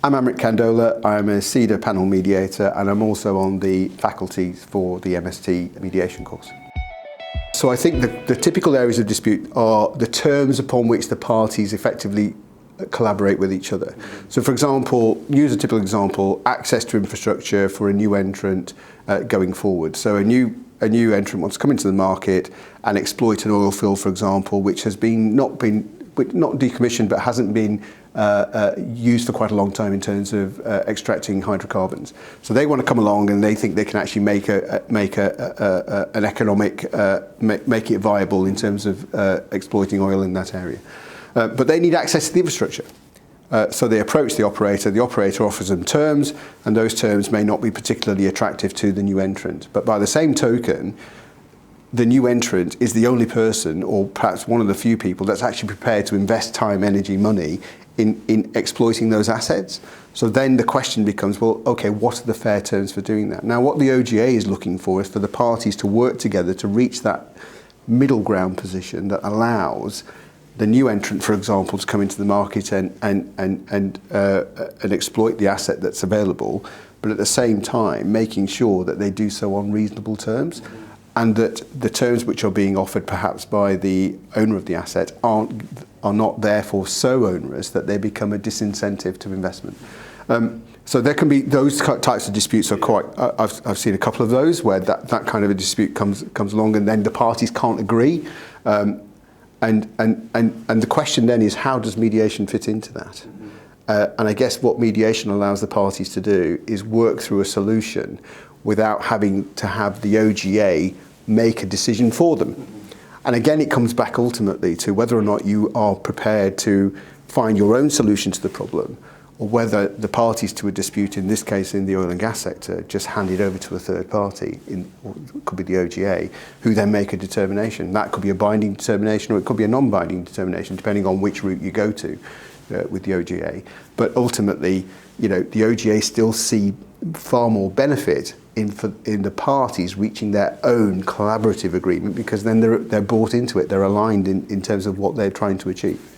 I'm Amrik Kandola. I'm a CEDR panel mediator, and I'm also on the faculty for the MST mediation course. So I think the typical areas of dispute are the terms upon which the parties effectively collaborate with each other. So for example, use a typical example, access to infrastructure for a new entrant going forward. So a new entrant wants to come into the market and exploit an oil field, for example, which has not decommissioned but hasn't been used for quite a long time in terms of extracting hydrocarbons. So they want to come along and they think they can actually make an economic, make it viable in terms of exploiting oil in that area. But they need access to the infrastructure. So they approach the operator offers them terms, and those terms may not be particularly attractive to the new entrant. But by the same token, the new entrant is the only person, or perhaps one of the few people, that's actually prepared to invest time, energy, money in exploiting those assets. So then the question becomes, well, okay, what are the fair terms for doing that? Now, what the OGA is looking for is for the parties to work together to reach that middle ground position that allows the new entrant, for example, to come into the market and exploit the asset that's available, but at the same time making sure that they do so on reasonable terms, and that the terms which are being offered perhaps by the owner of the asset are not therefore so onerous that they become a disincentive to investment. So there can be those types of disputes are quite. I've seen a couple of those where that kind of a dispute comes along, and then the parties can't agree. And the question then is, how does mediation fit into that? And I guess what mediation allows the parties to do is work through a solution without having to have the OGA make a decision for them. And again, it comes back ultimately to whether or not you are prepared to find your own solution to the problem, or whether the parties to a dispute, in this case in the oil and gas sector, just hand it over to a third party, or it could be the OGA, who then make a determination. That could be a binding determination, or it could be a non-binding determination, depending on which route you go to with the OGA. But ultimately, the OGA still see far more benefit in the parties reaching their own collaborative agreement, because then they're bought into it, they're aligned in terms of what they're trying to achieve.